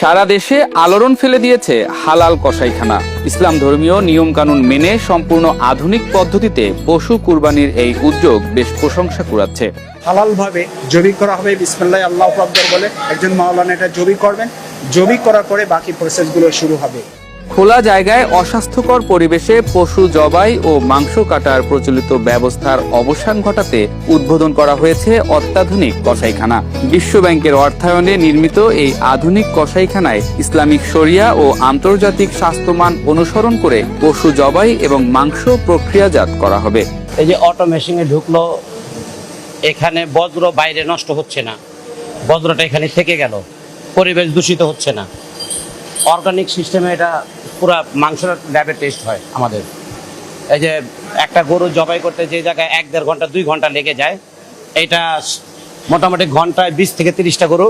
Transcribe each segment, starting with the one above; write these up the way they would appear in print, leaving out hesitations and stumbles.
সারা দেশে আলোড়ন ফেলে দিয়েছে হালাল কসাইখানা। ইসলাম ধর্মীয় নিয়ম কানুন মেনে সম্পূর্ণ আধুনিক পদ্ধতিতে পশু কুরবানির এই উদ্যোগ বেশ প্রশংসা কুড়াচ্ছে। হালাল ভাবে জবি করা হবে, বিসমিল্লাহ আল্লাহু আকবার বলে একজন মাওলানা এটা জবি করবেন। জবি করার পরে বাকি প্রসেসগুলো শুরু হবে। খোলা জায়গায় অস্বাস্থ্যকর পরিবেশে পশু জবাই ও মাংস কাটার প্রচলিত ব্যবস্থার অবসান ঘটাতে উদ্বোধন করা হয়েছে অত্যাধুনিক কসাইখানা। বিশ্ব ব্যাংকের অর্থায়নে নির্মিত এই আধুনিক কসাইখানায় ইসলামিক শরিয়া ও আন্তর্জাতিক স্বাস্থ্যমান অনুসরণ করে পশু জবাই এবং মাংস প্রক্রিয়াজাত করা হবে। এই যে অটো মেশিনে ঢুকলো, এখানে বজ্র বাইরে নষ্ট হচ্ছে না, বজ্রটা এখানে থেকে গেল, পরিবেশ দূষিত হচ্ছে না। অর্গানিক সিস্টেমে এটা পুরা মাংসের ল্যাবে টেস্ট হয় আমাদের। এই যে একটা গরু জবাই করতে যে জায়গায় 1-1.5 ঘন্টা 2 ঘন্টা লেগে যায়, এইটা মোটামুটি ঘন্টায় 20 থেকে 30টা গরু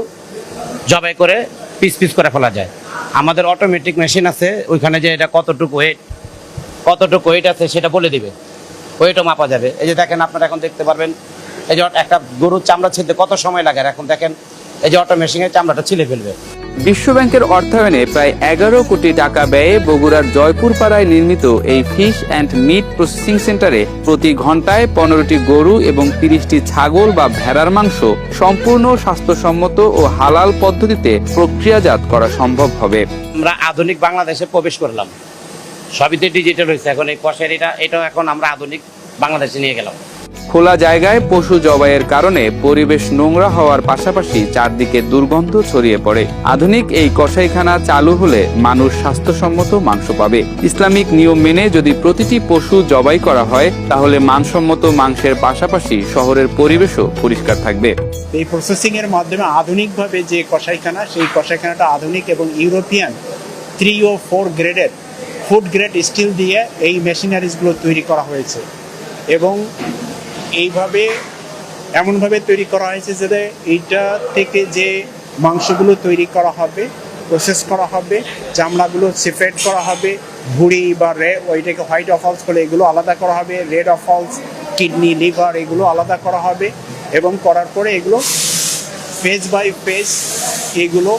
জবাই করে পিস পিস করে ফেলা যায়। আমাদের অটোমেটিক মেশিন আছে, ওইখানে যে এটা কতটুকু ওয়েট আছে সেটা বলে দিবে, ওয়েটও মাপা যাবে। এই যে দেখেন, আপনারা এখন দেখতে পারবেন এই যে একটা গরুর চামড়া ছিলতে কত সময় লাগে, এখন দেখেন এই যে অটো মেশিনের চামড়াটা ছিলে ফেলবে। বিশ্ব ব্যাংকের অর্থায়নে প্রায় 11 কোটি টাকা ব্যয়ে বগুড়ার জয়পুর পাড়ায় নির্মিত এই ফিশ অ্যান্ড মিট প্রসেসিং সেন্টারে প্রতি ঘন্টায় 15টি গরু এবং 30টি ছাগল বা ভেড়ার মাংস সম্পূর্ণ স্বাস্থ্যসম্মত ও হালাল পদ্ধতিতে প্রক্রিয়াজাত করা সম্ভব হবে। আমরা আধুনিক বাংলাদেশে প্রবেশ করলাম, সবইতে ডিজিটাল হয়েছে। এখন এই কষারিটা এটাও এখন আমরা আধুনিক বাংলাদেশে নিয়ে গেলাম। খোলা জায়গায় পশু জবাইয়ের কারণে পরিবেশ নোংরা হওয়ার পাশাপাশি চারদিকে দুর্গন্ধ ছড়িয়ে পড়ে। আধুনিক এই কসাইখানা চালু হলে মানুষ স্বাস্থ্যসম্মত মাংস পাবে। ইসলামিক নিয়ম মেনে যদি প্রতিটি পশু জবাই করা হয় তাহলে মানসম্মত মাংসের পাশাপাশি শহরের পরিবেশও পরিষ্কার থাকবে। এই প্রসেসিং এর মাধ্যমে আধুনিকভাবে যে কসাইখানা, সেই কসাইখানাটা আধুনিক এবং ইউরোপিয়ান 3 ও 4 গ্রেডের ফুড গ্রেড স্টিল দিয়ে এই মেশিনারিজগুলো তৈরি করা হয়েছে এবং এইভাবে এমনভাবে তৈরি করা হয়েছে যাতে এইটা থেকে যে মাংসগুলো তৈরি করা হবে, প্রসেস করা হবে, চামড়াগুলো সেপারেট করা হবে, ভুঁড়ি বা ওইটাকে হোয়াইট অফলস বলে এগুলো আলাদা করা হবে, রেড অফলস, কিডনি, লিভার এগুলো আলাদা করা হবে এবং করার পরে এগুলো পেজ বাই পেজ এগুলো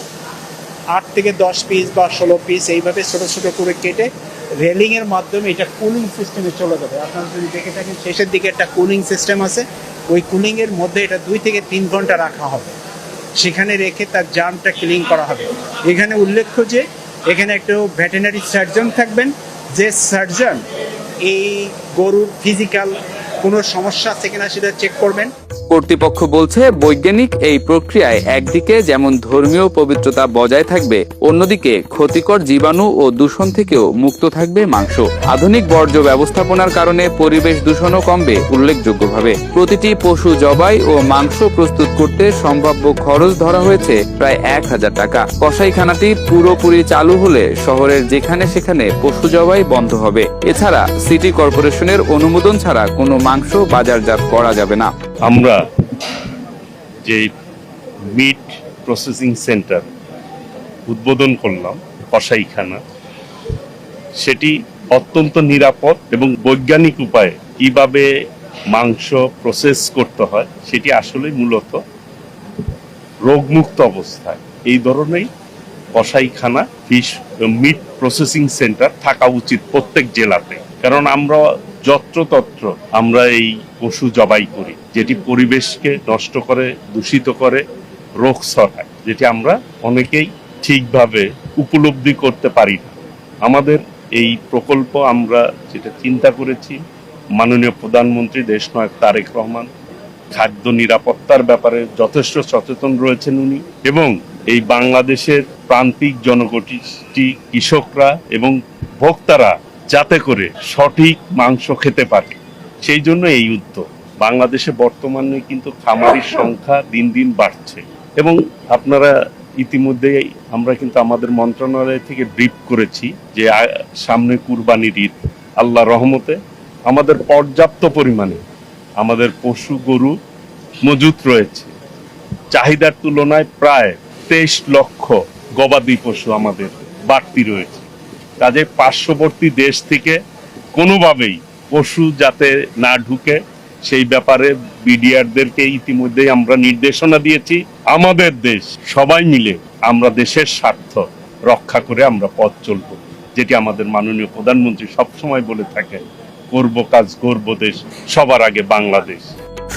8 থেকে 10 পিস বা 16 পিস এইভাবে ছোটো ছোটো করে কেটে রেলিংয়ের মাধ্যমে এটা কুলিং সিস্টেমে চলে যাবে। আপনারা যদি দেখে থাকেন শেষের দিকে একটা কুলিং সিস্টেম আছে, ওই কুলিংয়ের মধ্যে এটা 2 থেকে 3 ঘন্টা রাখা হবে, সেখানে রেখে তার জার্মটা ক্লিন করা হবে। এখানে উল্লেখ্য যে এখানে একটা ভেটেরিনারি সার্জন থাকবেন, যে সার্জন এই গরুর ফিজিক্যাল কোনো সমস্যা আছে কিনা সেটা চেক করবেন। কর্তৃপক্ষ বলছে বৈজ্ঞানিক এই প্রক্রিয়ায় একদিকে যেমন ধর্মীয় পবিত্রতা বজায় থাকবে, অন্যদিকে ক্ষতিকর জীবাণু ও দূষণ থেকেও মুক্ত থাকবে মাংস। আধুনিক বর্জ্য ব্যবস্থাপনার কারণে পরিবেশ দূষণও কমবে উল্লেখযোগ্যভাবে। প্রতিটি পশু জবাই ও মাংস প্রস্তুত করতে সম্ভাব্য খরচ ধরা হয়েছে প্রায় 1000 টাকা। কসাইখানাটি পুরোপুরি চালু হলে শহরের যেখানে সেখানে পশু জবাই বন্ধ হবে। এছাড়া সিটি কর্পোরেশনের অনুমোদন ছাড়া কোনো মাংস বাজারজাত করা যাবে না। আমরা যে মিট প্রসেসিং সেন্টার উদ্বোধন করলাম, কসাইখানা, সেটি অত্যন্ত নিরাপদ এবং বৈজ্ঞানিক উপায়ে কিভাবে মাংস প্রসেস করতে হয় সেটি আসলে মূলত রোগমুক্ত অবস্থায় এই ধরনের কসাইখানা, ফিশ মিট প্রসেসিং সেন্টার থাকা উচিত প্রত্যেক জেলাতে। কারণ আমরা যত্রতত্র আমরা এই পশু জবাই করি, যেটি পরিবেশকে নষ্ট করে, দূষিত করে, রোগ ছড়ায়, যেটি আমরা অনেকেই ঠিকভাবে উপলব্ধি করতে পারি না। আমাদের এই প্রকল্প আমরা যেটা চিন্তা করেছি, মাননীয় প্রধানমন্ত্রী দেশনায়ক তারেক রহমান খাদ্য নিরাপত্তার ব্যাপারে যথেষ্ট সচেতন রয়েছেন উনি, এবং এই বাংলাদেশের প্রান্তিক জনগোষ্ঠী, কৃষকরা এবং ভোক্তারা যাতে করে সঠিক মাংস খেতে পারে, সেই জন্য এই উদ্যোগ। বাংলাদেশে বর্তমানে কিন্তু খামারির সংখ্যা দিন দিন বাড়ছে এবং আপনারা ইতিমধ্যে আমরা কিন্তু আমাদের মন্ত্রণালয় থেকে ব্রিফ করেছি যে সামনে কুরবানির ঈদ, আল্লাহ রহমতে আমাদের পর্যাপ্ত পরিমাণে আমাদের পশু গরু মজুত রয়েছে। চাহিদার তুলনায় প্রায় 23 লক্ষ গবাদি পশু আমাদের বাড়তি রয়েছে। কাজে পার্শ্ববর্তী দেশ থেকে কোনোভাবেই পশু যাতে না ঢুকে সেই ব্যাপারে বিডিআরদেরকে ইতিমধ্যেই আমরা নির্দেশনা দিয়েছি। আমাদের দেশ সবাই মিলে আমরা দেশের স্বার্থ রক্ষা করে আমরা পথ চলব, যেটি আমাদের মাননীয় প্রধানমন্ত্রী সবসময় বলে থাকেন, করব কাজ করব দেশ, সবার আগে বাংলাদেশ।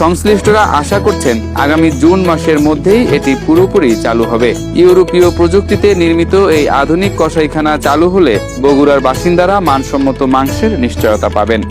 সংশ্লিষ্টরা আশা করছেন আগামী জুন মাসের মধ্যেই এটি পুরোপুরি চালু হবে। ইউরোপীয় প্রযুক্তিতে নির্মিত এই আধুনিক কসাইখানা চালু হলে বগুড়ার বাসিন্দারা মানসম্মত মাংসের নিশ্চয়তা পাবেন।